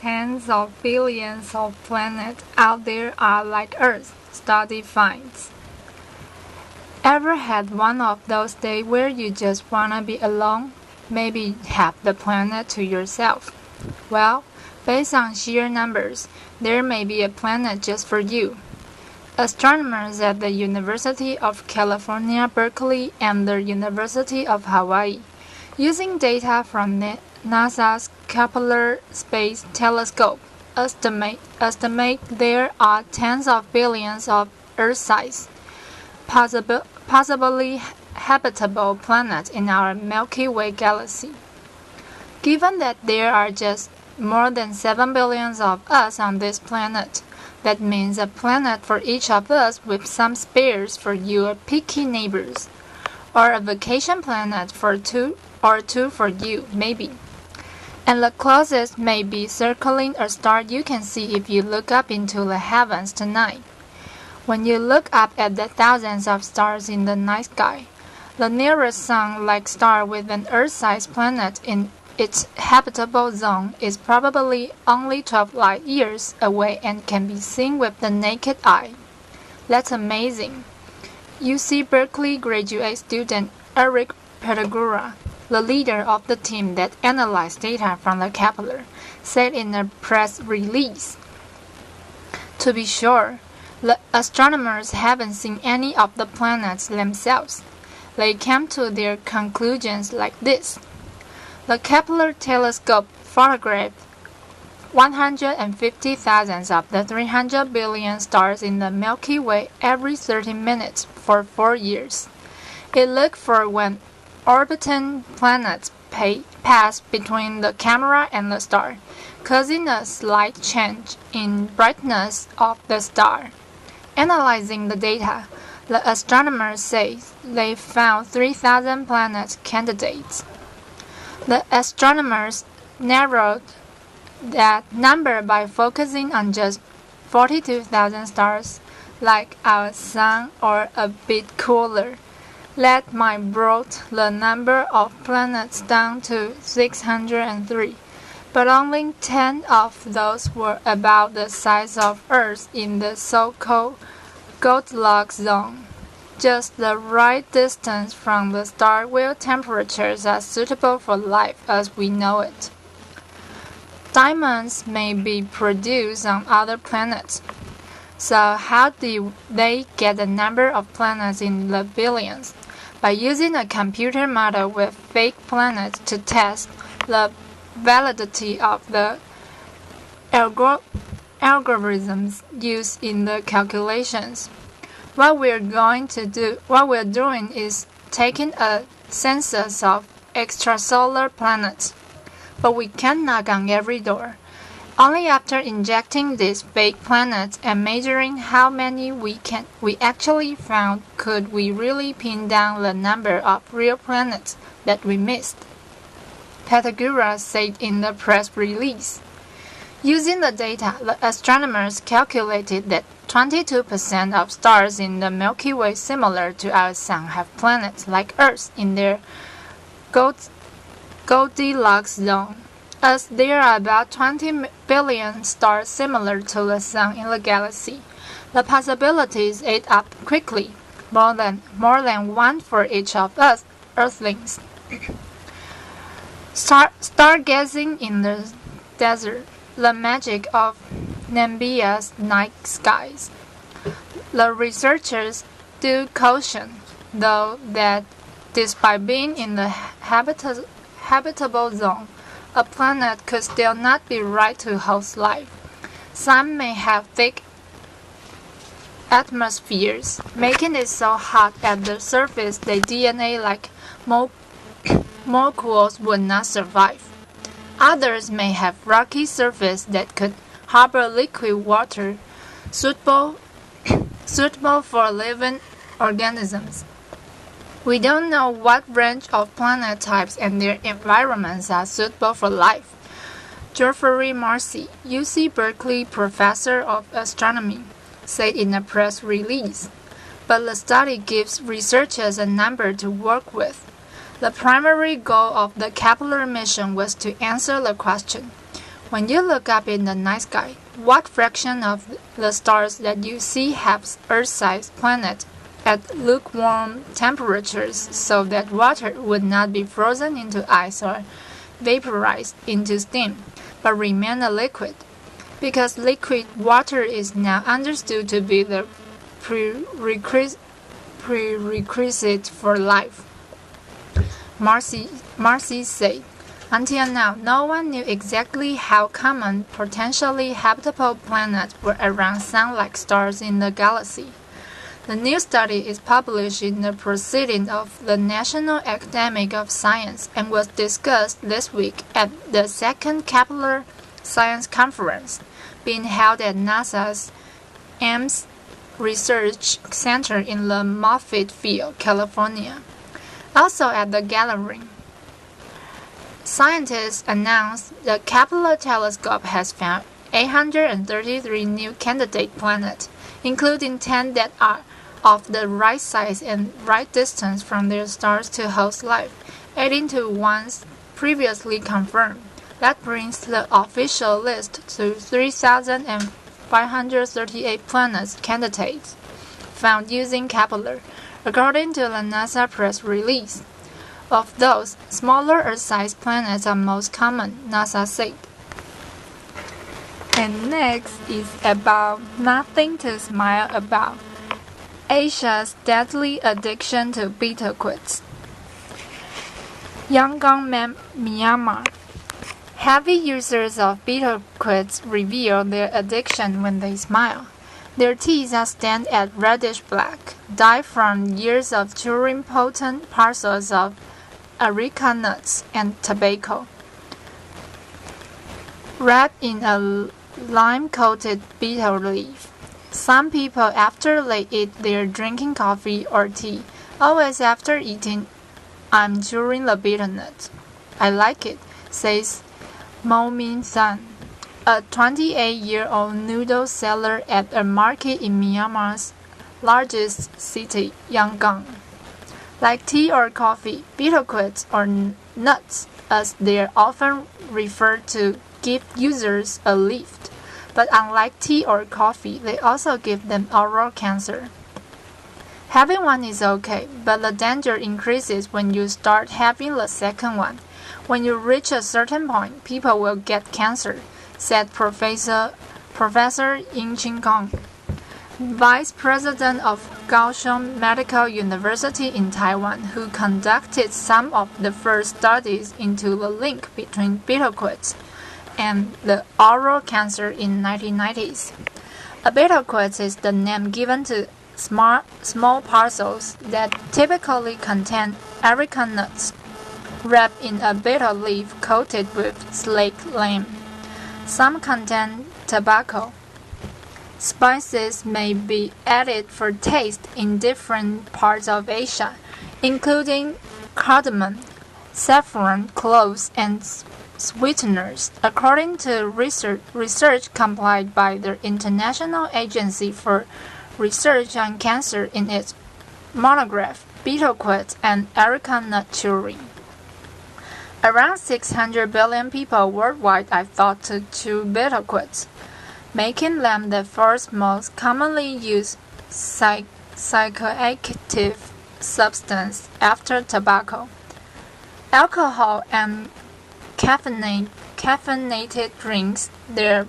tens of billions of planets out there are like Earth, study finds. Ever had one of those days where you just wanna be alone? Maybe have the planet to yourself. Well, based on sheer numbers, there may be a planet just for you. Astronomers at the University of California, Berkeley and the University of Hawaii, using data from NASA's Kepler Space Telescope, estimate there are tens of billions of Earth-sized, possibly habitable planets in our Milky Way galaxy. Given that there are just more than 7 billion of us on this planet, that means a planet for each of us with some spares for your picky neighbors, or a vacation planet for two for you, maybe. And the closest may be circling a star you can see if you look up into the heavens tonight. When you look up at the thousands of stars in the night sky, the nearest sun-like star with an Earth-sized planet in its habitable zone is probably only 12 light years away and can be seen with the naked eye. That's amazing. UC Berkeley graduate student Eric Petagura, the leader of the team that analyzed data from the Kepler, said in a press release. To be sure, the astronomers haven't seen any of the planets themselves. They came to their conclusions like this. The Kepler telescope photographed 150,000 of the 300 billion stars in the Milky Way every 30 minutes for 4 years. It looked for when orbiting planets pass between the camera and the star, causing a slight change in brightness of the star. Analyzing the data, the astronomers say they found 3,000 planet candidates. The astronomers narrowed that number by focusing on just 42,000 stars, like our Sun or a bit cooler. That might brought the number of planets down to 603, but only 10 of those were about the size of Earth in the so-called Goldilocks zone. Just the right distance from the star where temperatures are suitable for life as we know it. Diamonds may be produced on other planets. So how do they get the number of planets in the billions? By using a computer model with fake planets to test the validity of the algorithms used in the calculations. What we're doing is taking a census of extrasolar planets, but we can't knock on every door. Only after injecting these fake planets and measuring how many we actually found could we really pin down the number of real planets that we missed. Petagura said in the press release. Using the data, the astronomers calculated that 22% of stars in the Milky Way similar to our Sun have planets like Earth in their Goldilocks zone, as there are about 20 billion stars similar to the Sun in the galaxy. The possibilities add up quickly, more than one for each of us Earthlings. Stargazing in the desert. The magic of Namibia's night skies. The researchers do caution, though, that despite being in the habitable zone, a planet could still not be right to host life. Some may have thick atmospheres, making it so hot at the surface that DNA-like molecules would not survive. Others may have rocky surface that could harbor liquid water suitable for living organisms. We don't know what range of planet types and their environments are suitable for life. Geoffrey Marcy, UC Berkeley professor of astronomy, said in a press release. But the study gives researchers a number to work with. The primary goal of the Kepler mission was to answer the question, When you look up in the night sky, what fraction of the stars that you see have Earth-sized planets at lukewarm temperatures so that water would not be frozen into ice or vaporized into steam, but remain a liquid? Because liquid water is now understood to be the prerequisite for life. Marcy said. Until now, no one knew exactly how common potentially habitable planets were around sun-like stars in the galaxy. The new study is published in the Proceedings of the National Academy of Science and was discussed this week at the second Kepler Science Conference, being held at NASA's Ames Research Center in the Moffett Field, California. Also at the gathering, scientists announced the Kepler telescope has found 833 new candidate planets, including 10 that are of the right size and right distance from their stars to host life, adding to ones previously confirmed. That brings the official list to 3,538 planet candidates found using Kepler, according to the NASA press release. Of those, smaller Earth-sized planets are most common, NASA said. And next is about nothing to smile about. Asia's deadly addiction to betel quid. Yangon, Myanmar. Heavy users of betel quid reveal their addiction when they smile. Their teeth are stained at reddish black, dyed from years of chewing potent parcels of areca nuts and tobacco, wrapped in a lime-coated betel leaf. Some people, after they eat, they're drinking coffee or tea. Always after eating, I'm chewing the betel nut. I like it, says Mo Min San, a 28-year-old noodle seller at a market in Myanmar's largest city, Yangon. Like tea or coffee, betel quid or nuts, as they're often referred to, give users a lift. But unlike tea or coffee, they also give them oral cancer. Having one is okay, but the danger increases when you start having the second one. When you reach a certain point, people will get cancer, said Professor Yin Qingkong, Vice President of Kaohsiung Medical University in Taiwan, who conducted some of the first studies into the link between betel quid and the oral cancer in 1990s. A betel quid is the name given to small parcels that typically contain areca nuts, wrapped in a betel leaf coated with slaked lime. Some contain tobacco. Spices may be added for taste in different parts of Asia, including cardamom, saffron, cloves, and sweeteners, according to research compiled by the International Agency for Research on Cancer in its monograph, Betel Quid and Areca Nut Chewing. Around 600 billion people worldwide are thought to chew betel quid, making them the fourth most commonly used psychoactive substance after tobacco. Alcohol and caffeinated drinks, they're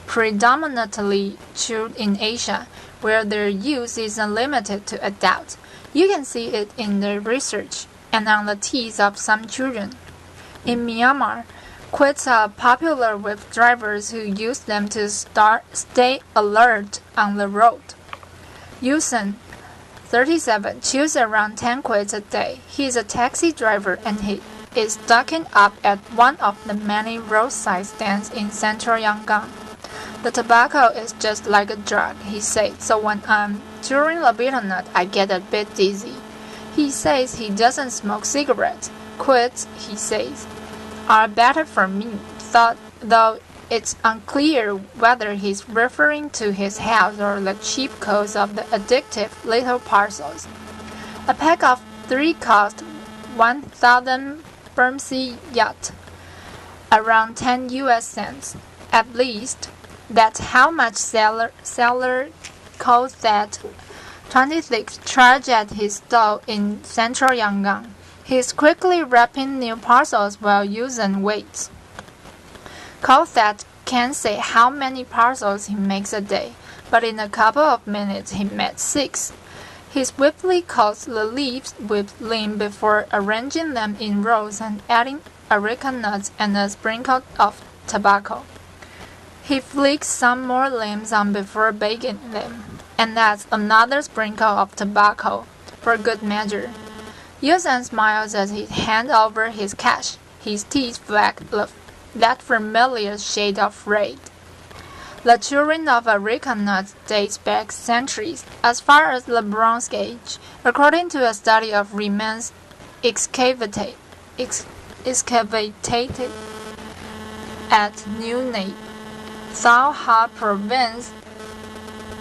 predominantly chewed in Asia, where their use is limited to adults. You can see it in the research and on the teeth of some children. In Myanmar, quids are popular with drivers who use them to stay alert on the road. Yusen, 37, chews around 10 quids a day. He is a taxi driver and he is stocking up at one of the many roadside stands in central Yangon. The tobacco is just like a drug, he said, so when I'm chewing a betel nut, I get a bit dizzy. He says he doesn't smoke cigarettes. Quids, he says, are better for me, though it's unclear whether he's referring to his health or the cheap cost of the addictive little parcels. A pack of 3 cost 1,000 Burmese yacht, around 10 US cents. At least, that's how much seller calls that 26 charge at his store in central Yangon. He's quickly wrapping new parcels while using weights. Colthat can't say how many parcels he makes a day, but in a couple of minutes he made 6. He swiftly cuts the leaves with limb before arranging them in rows and adding areca nuts and a sprinkle of tobacco. He flicks some more limbs on before baking them, and adds another sprinkle of tobacco for good measure. Yusan smiles as he hands over his cash. His teeth fleck that familiar shade of red. The chewing of areca nuts dates back centuries, as far as the Bronze Age, according to a study of remains excavated at Nunavut, Thao Ha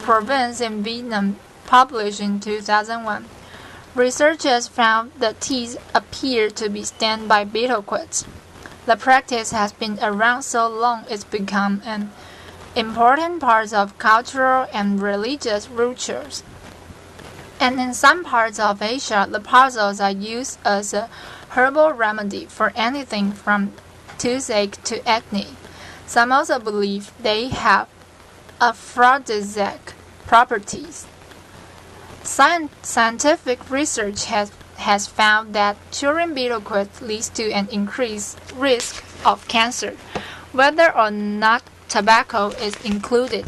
province in Vietnam, published in 2001. Researchers found the teeth appear to be stained by betelquats. The practice has been around so long it's become an important part of cultural and religious rituals. And in some parts of Asia, the parcels are used as a herbal remedy for anything from toothache to acne. Some also believe they have aphrodisiac properties. Scientific research has found that chewing betelquat leads to an increased risk of cancer, whether or not tobacco is included.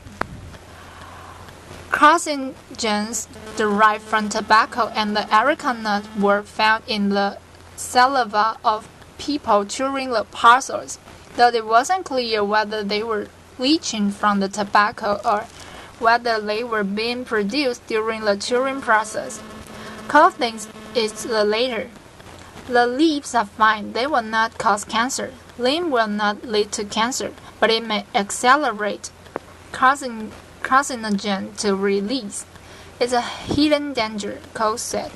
Carcinogens derived from tobacco and the areca nut were found in the saliva of people chewing the parcels, though it wasn't clear whether they were leaching from the tobacco or whether they were being produced during the chewing process. Cole thinks it's the latter. The leaves are fine, they will not cause cancer. Limb will not lead to cancer, but it may accelerate carcinogen to release. It's a hidden danger, Cole said.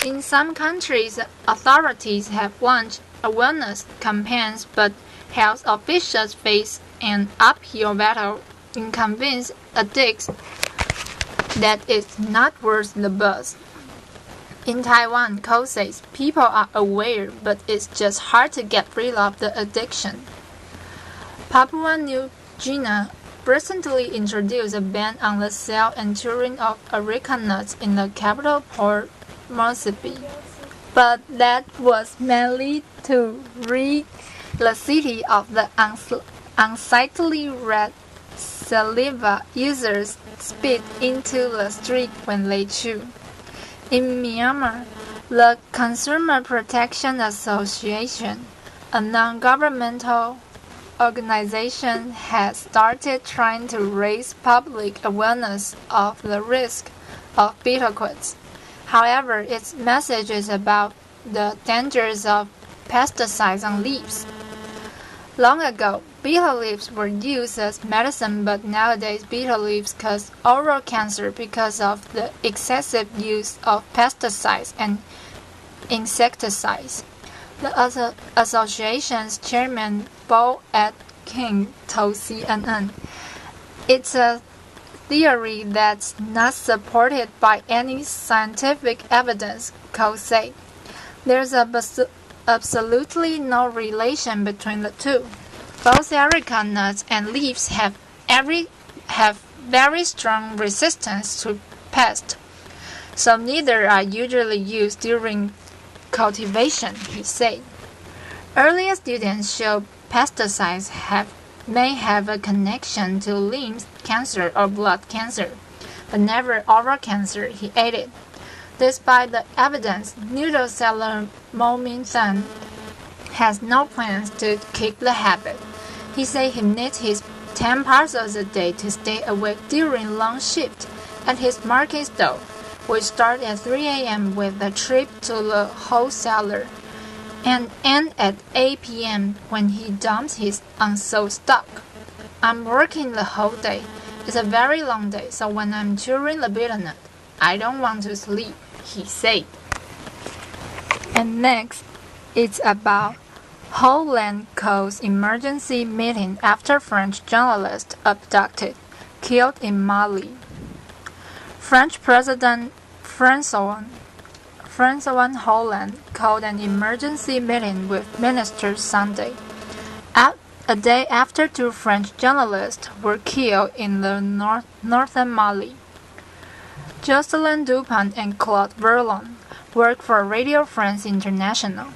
In some countries, authorities have launched awareness campaigns, but health officials face an uphill battle in convince addicts that it's not worth the buzz. In Taiwan, Cole says people are aware, but it's just hard to get rid of the addiction. Papua New Guinea recently introduced a ban on the sale and chewing of areca nuts in the capital Port Moresby, but that was mainly to rid the city of the unsightly red saliva users spit into the street when they chew. In Myanmar, the Consumer Protection Association, a non-governmental organization, has started trying to raise public awareness of the risk of betelquats. However, its message is about the dangers of pesticides on leaves. Long ago, betel leaves were used as medicine, but nowadays betel leaves cause oral cancer because of the excessive use of pesticides and insecticides. The association's chairman, Bo Atkin, told CNN, "It's a theory that's not supported by any scientific evidence," Cole said. "There's absolutely no relation between the two. Both areca nuts and leaves have very strong resistance to pests, so neither are usually used during cultivation," he said. Earlier students show pesticides may have a connection to limb cancer or blood cancer, but never oral cancer, he added. Despite the evidence, noodle seller Mo Min Thun has no plans to kick the habit. He said he needs his 10 parcels a day to stay awake during long shift at his market stall, which starts at 3 a.m. with a trip to the wholesaler, and ends at 8 p.m. when he dumps his unsold stock. "I'm working the whole day. It's a very long day, so when I'm chewing the betel nut, I don't want to sleep," he said. And next, it's about Holland calls emergency meeting after French journalist abducted, killed in Mali. French President François Hollande called an emergency meeting with ministers Sunday, a day after two French journalists were killed in the northern Mali. Jocelyn Dupont and Claude Verlon work for Radio France International.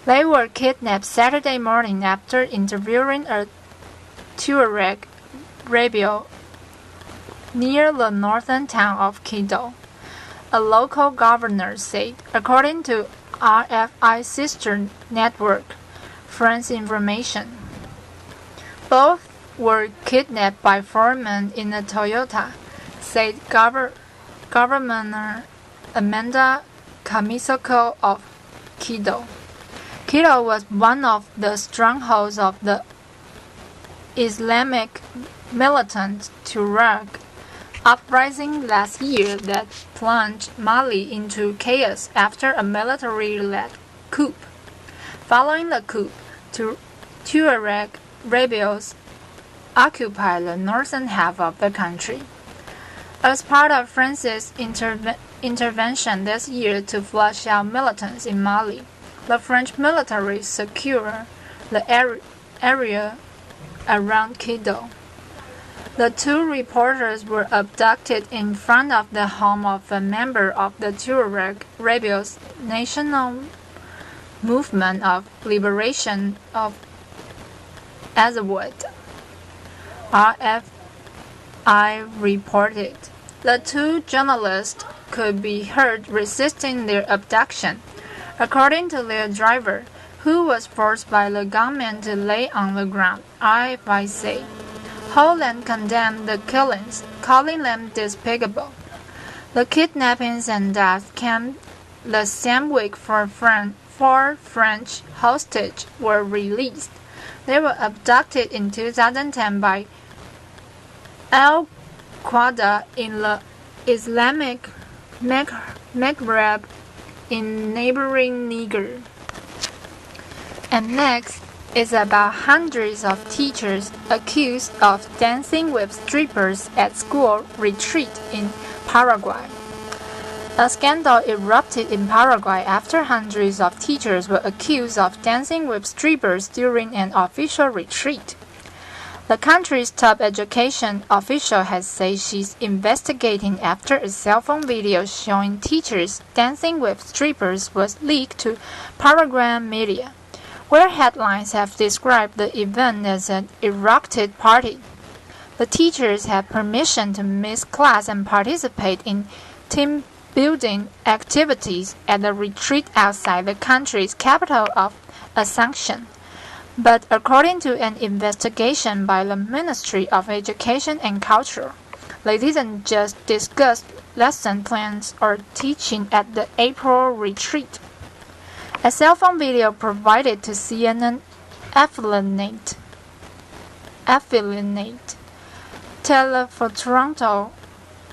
They were kidnapped Saturday morning after interviewing a Tuareg rebel near the northern town of Kidal, a local governor said, according to RFI sister network, France Information. Both were kidnapped by four men in a Toyota, said Governor Amanda Camisoko of Kidal. Kidal was one of the strongholds of the Islamic militant Tuareg uprising last year that plunged Mali into chaos after a military-led coup. Following the coup, Tuareg rebels occupied the northern half of the country. As part of France's intervention this year to flush out militants in Mali, the French military secured the area around Kidal. The two reporters were abducted in front of the home of a member of the Tuareg rebels' National Movement of Liberation of Azawad, RFI reported. The two journalists could be heard resisting their abduction, according to their driver, who was forced by the gunmen to lay on the ground, RFI said. Holland condemned the killings, calling them despicable. The kidnappings and deaths came the same week four French hostages were released. They were abducted in 2010 by Al-Qaeda in the Islamic Maghreb in neighboring Niger. And next is about hundreds of teachers accused of dancing with strippers at school retreat in Paraguay. A scandal erupted in Paraguay after hundreds of teachers were accused of dancing with strippers during an official retreat. The country's top education official has said she's investigating after a cell phone video showing teachers dancing with strippers was leaked to Paraguayan media, where headlines have described the event as an eructed party. The teachers had permission to miss class and participate in team-building activities at the retreat outside the country's capital of Asuncion. But according to an investigation by the Ministry of Education and Culture, they didn't just discuss lesson plans or teaching at the April retreat. A cell phone video provided to CNN affiliate Telefotoronto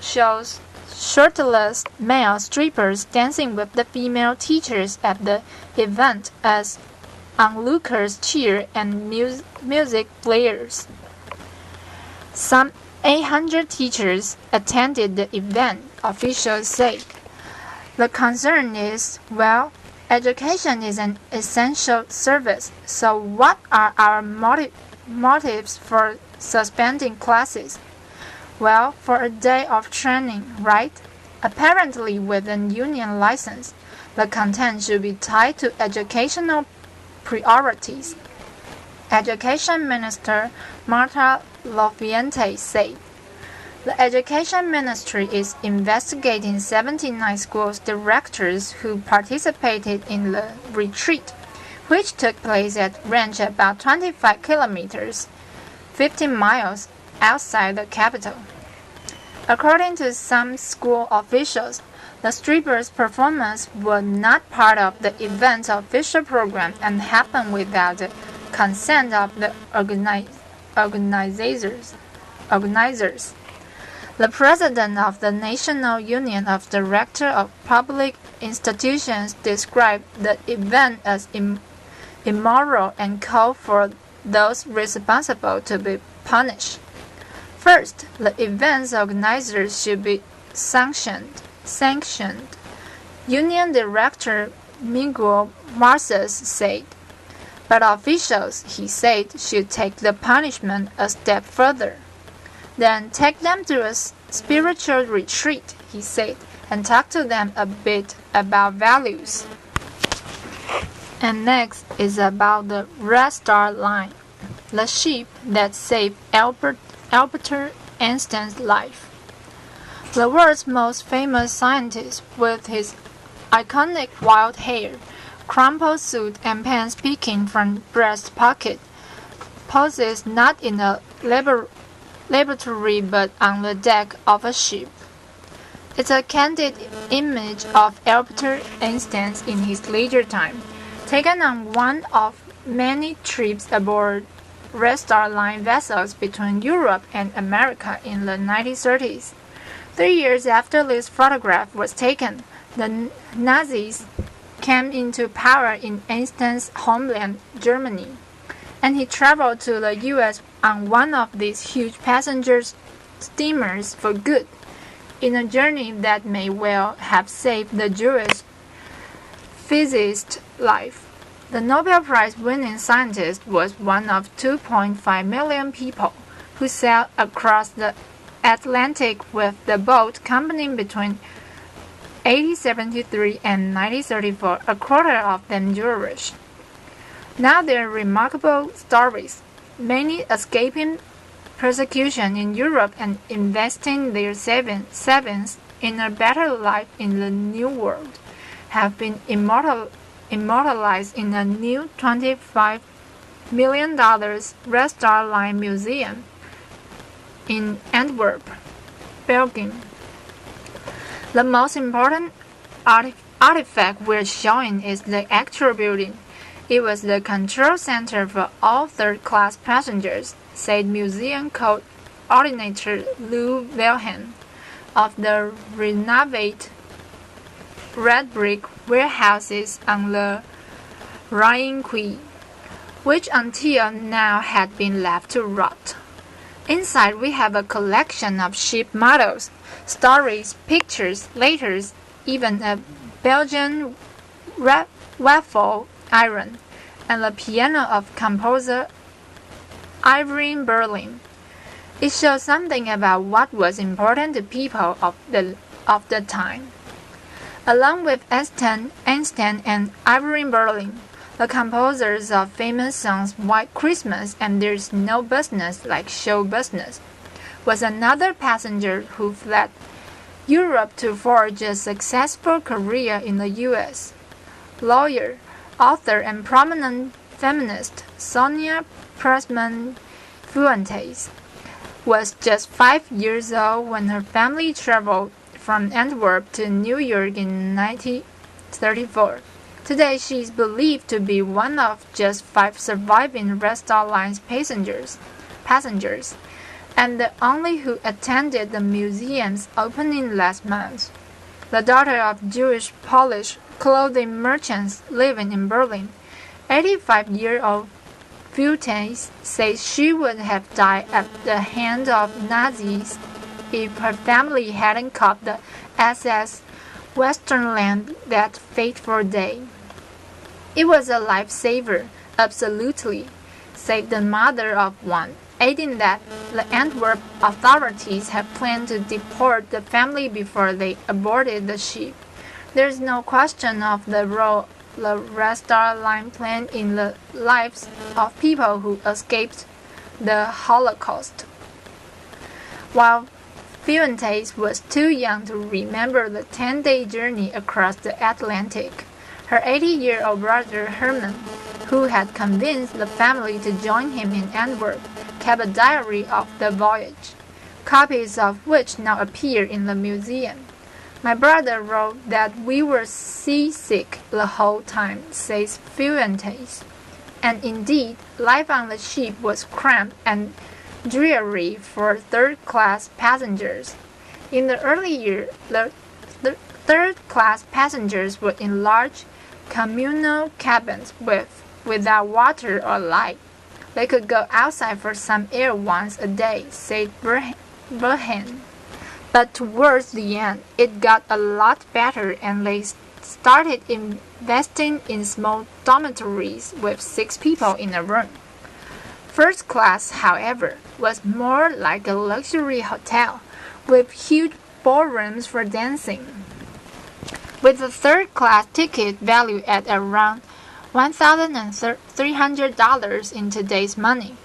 shows shirtless male strippers dancing with the female teachers at the event as onlookers cheer and music blares. Some 800 teachers attended the event, officials say. The concern is, well, education is an essential service, so what are our motives for suspending classes? Well, for a day of training, right? Apparently with a union license, the content should be tied to educational priorities. Education Minister Marta Lafuente said. The Education Ministry is investigating 79 schools directors who participated in the retreat, which took place at range about 25 kilometers, 15 miles outside the capital. According to some school officials, the strippers' performance was not part of the event's official program and happened without the consent of the organizers. The president of the National Union of Directors of Public Institutions described the event as immoral and called for those responsible to be punished. First, the event's organizers should be sanctioned. Union Director Miguel Marces said. But officials, he said, should take the punishment a step further. Then take them to a spiritual retreat, he said, and talk to them a bit about values. And next is about the Red Star Line, the ship that saved Albert Einstein's life. The world's most famous scientist, with his iconic wild hair, crumpled suit and pants peeking from breast pocket, poses not in a laboratory but on the deck of a ship. It's a candid image of Albert Einstein in his leisure time, taken on one of many trips aboard Red Star Line vessels between Europe and America in the 1930s. 3 years after this photograph was taken, the Nazis came into power in Einstein's homeland, Germany, and he traveled to the U.S. on one of these huge passenger steamers for good, in a journey that may well have saved the Jewish physicist's life. The Nobel Prize-winning scientist was one of 2.5 million people who sailed across the Atlantic with the boat company between 1873 and 1934, a quarter of them Jewish. Now their remarkable stories, many escaping persecution in Europe and investing their savings in a better life in the New World, have been immortalized in a new $25 million Red Star Line museum in Antwerp, Belgium. The most important artifact we're showing is the actual building. It was the control center for all third-class passengers, said museum coordinator Lou Wilhelm of the renovated red brick warehouses on the Rhine Quay, which until now had been left to rot. Inside we have a collection of ship models, stories, pictures, letters, even a Belgian waffle iron, and the piano of composer Irving Berlin. It shows something about what was important to people of the time. Along with Einstein and Irving Berlin, the composers of famous songs White Christmas and There's No Business Like Show Business, was another passenger who fled Europe to forge a successful career in the U.S. Lawyer, author, and prominent feminist Sonia Pressman Fuentes was just 5 years old when her family traveled from Antwerp to New York in 1934. Today, she is believed to be one of just 5 surviving Red Star Line's passengers, and the only who attended the museum's opening last month. The daughter of Jewish Polish clothing merchants living in Berlin, 85-year-old Fuentes says she would have died at the hand of Nazis if her family hadn't caught the SS Westernland that fateful day. It was a lifesaver, absolutely, said the mother of one, adding that the Antwerp authorities had planned to deport the family before they aborted the ship. There is no question of the role the Red Star Line played in the lives of people who escaped the Holocaust. While Fuentes was too young to remember the 10-day journey across the Atlantic, her 80-year-old brother Herman, who had convinced the family to join him in Antwerp, kept a diary of the voyage, copies of which now appear in the museum. My brother wrote that we were seasick the whole time, says Fuentes. And indeed, life on the ship was cramped and dreary for third-class passengers. In the early years, the third-class passengers were in large communal cabins with without water or light. They could go outside for some air once a day, said Burhan. But towards the end, it got a lot better and they started investing in small dormitories with 6 people in a room. First class, however, was more like a luxury hotel, with huge ballrooms for dancing. With a third-class ticket valued at around $1,300 in today's money,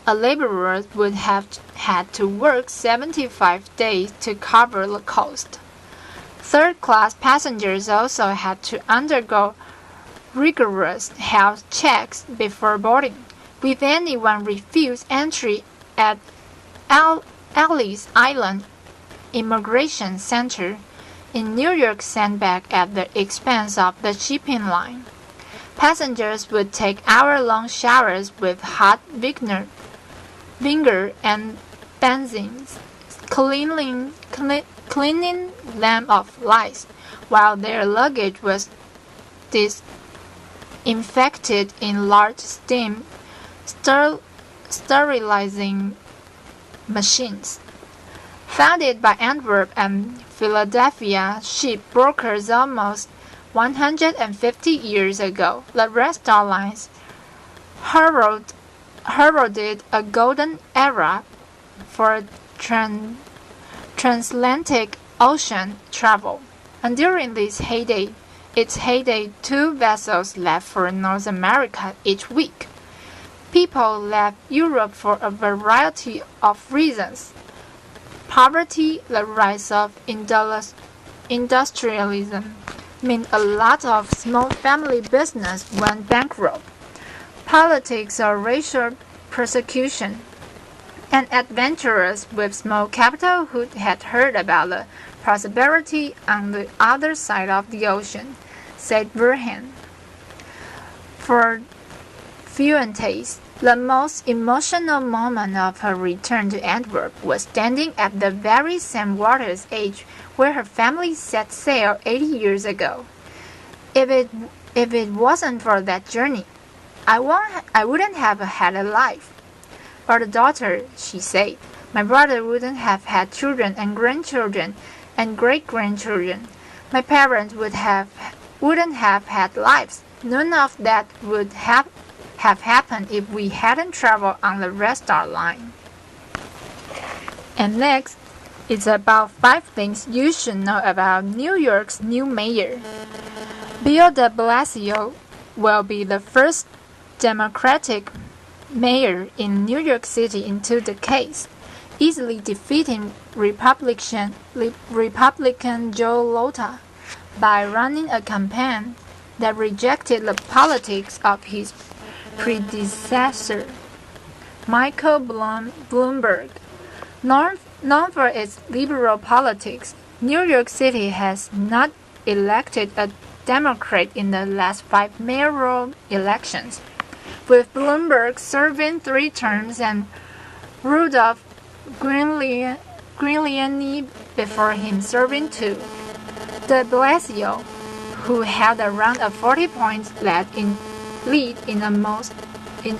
a laborer would have had to work 75 days to cover the cost. Third-class passengers also had to undergo rigorous health checks before boarding. If anyone refused entry at Ellis Island Immigration Center in New York sent back at the expense of the shipping line. Passengers would take hour-long showers with hot vinegar and benzene, cleaning them of lice, while their luggage was disinfected in large steam sterilizing machines. Founded by Antwerp and Philadelphia ship brokers almost 150 years ago, the Restore Lines heralded a golden era for transatlantic ocean travel. And during its heyday, 2 vessels left for North America each week. People left Europe for a variety of reasons. Poverty, the rise of industrialism, meant a lot of small family business went bankrupt. Politics or racial persecution. And adventurers with small capital who had heard about the prosperity on the other side of the ocean, said Burhan. For Fuentes, the most emotional moment of her return to Antwerp was standing at the very same water's edge where her family set sail 80 years ago. If it wasn't for that journey, I wouldn't have had a life. Or the daughter, she said. My brother wouldn't have had children and grandchildren and great-grandchildren. My parents wouldn't have had lives. None of that would have happened if we hadn't traveled on the Restore line. And next, it's about 5 things you should know about New York's new mayor. Bill de Blasio will be the first Democratic mayor in New York City in 2 decades, easily defeating Republican Joe Lota by running a campaign that rejected the politics of his predecessor, Michael Bloomberg. Known for its liberal politics, New York City has not elected a Democrat in the last 5 mayoral elections, with Bloomberg serving 3 terms and Rudolph Giuliani before him serving 2. De Blasio, who held around a 40-point lead in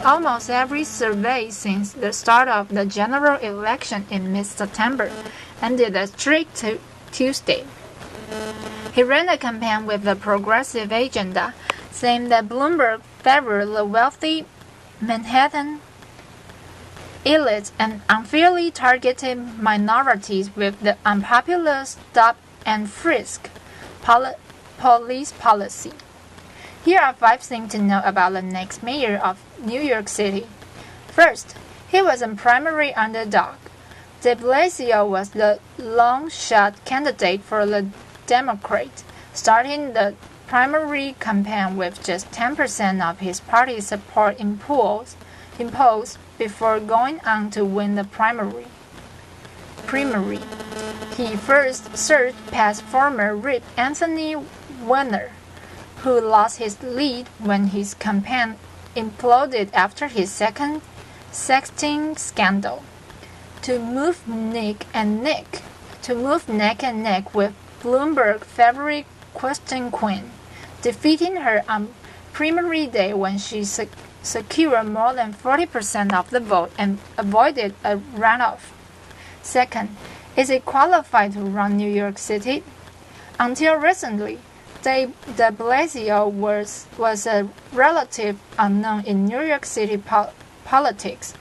almost every survey since the start of the general election in mid-September, ended a streak Tuesday. He ran a campaign with a progressive agenda, saying that Bloomberg favored the wealthy Manhattan elite and unfairly targeted minorities with the unpopular stop-and-frisk police policy. Here are 5 things to know about the next mayor of New York City. First, he was a primary underdog. De Blasio was the long-shot candidate for the Democrat, starting the primary campaign with just 10% of his party's support in polls before going on to win the primary. He first surged past former Rep. Anthony Weiner, who lost his lead when his campaign imploded after his second sexting scandal, to move neck and neck with Bloomberg favorite Question Queen, defeating her on primary day when she secured more than 40% of the vote and avoided a runoff. Second, is it qualified to run New York City? Until recently, de Blasio was a relative unknown in New York City politics.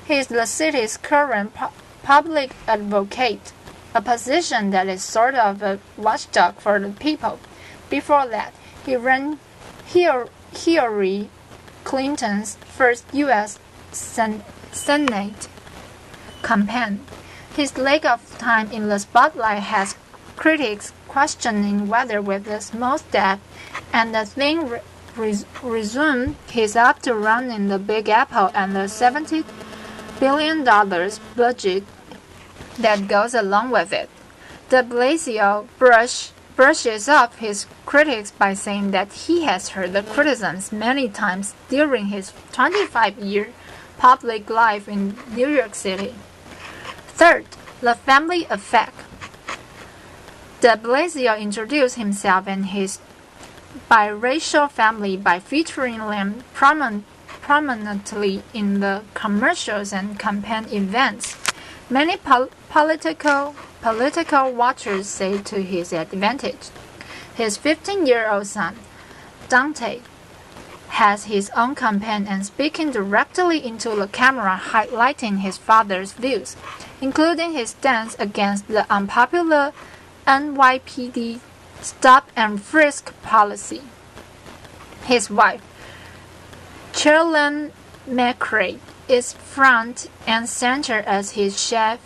He is the city's current public advocate, a position that is sort of a watchdog for the people. Before that, he ran Hillary Clinton's first U.S. Senate campaign. His lack of time in the spotlight has critics questioning whether with the small step and the thin resume he's up to running the Big Apple and the $70 billion budget that goes along with it. De Blasio brushes off his critics by saying that he has heard the criticisms many times during his 25-year public life in New York City. Third, the family effect. De Blasio introduced himself and his biracial family by featuring them prominently in the commercials and campaign events. Many political watchers say to his advantage. His 15-year-old son, Dante, has his own campaign and speaking directly into the camera, highlighting his father's views, including his stance against the unpopular NYPD stop-and-frisk policy. His wife, Chirlane McRae, is front and center as his chief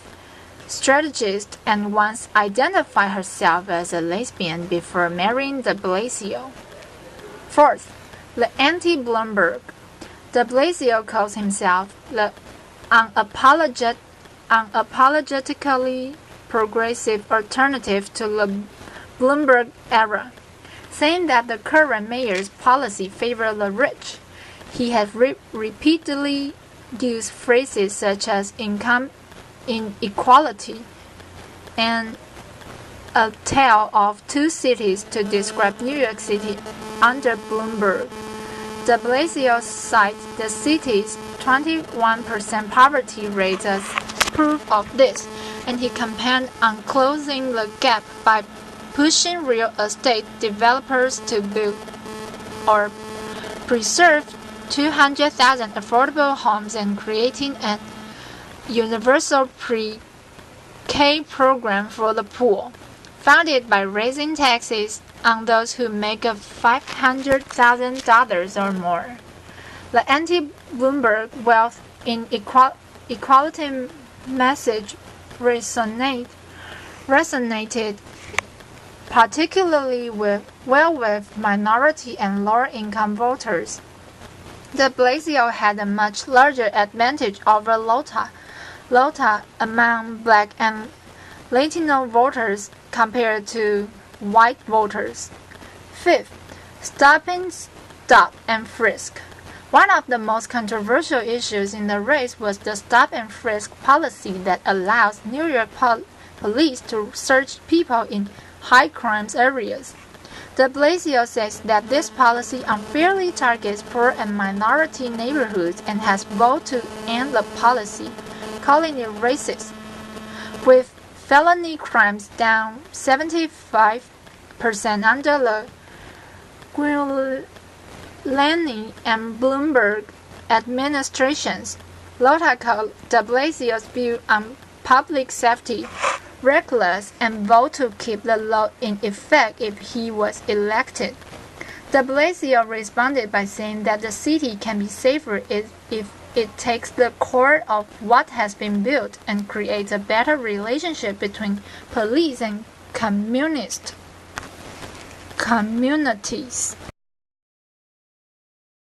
strategist and once identified herself as a lesbian before marrying de Blasio. Fourth, the anti-Bloomberg. De Blasio calls himself the unapologetically progressive alternative to the Bloomberg era, saying that the current mayor's policy favors the rich. He has repeatedly used phrases such as income inequality and a tale of two cities to describe New York City under Bloomberg. De Blasio cites the city's 21% poverty rate as proof of this, and he campaigned on closing the gap by pushing real estate developers to build or preserve 200,000 affordable homes and creating an universal pre-K program for the poor, funded by raising taxes on those who make $500,000 or more. The anti-Bloomberg wealth inequality message resonated particularly with minority and lower-income voters. De Blasio had a much larger advantage over Lota among Black and Latino voters compared to white voters. Fifth, stop and frisk. One of the most controversial issues in the race was the stop and frisk policy that allows New York police to search people in high crime areas. De Blasio says that this policy unfairly targets poor and minority neighborhoods and has vowed to end the policy, calling it racist. With felony crimes down 75% under the Giuliani and Bloomberg administrations, Lota called de Blasio's view on public safety reckless and vowed to keep the law in effect if he was elected. De Blasio responded by saying that the city can be safer if it takes the core of what has been built and creates a better relationship between police and communities.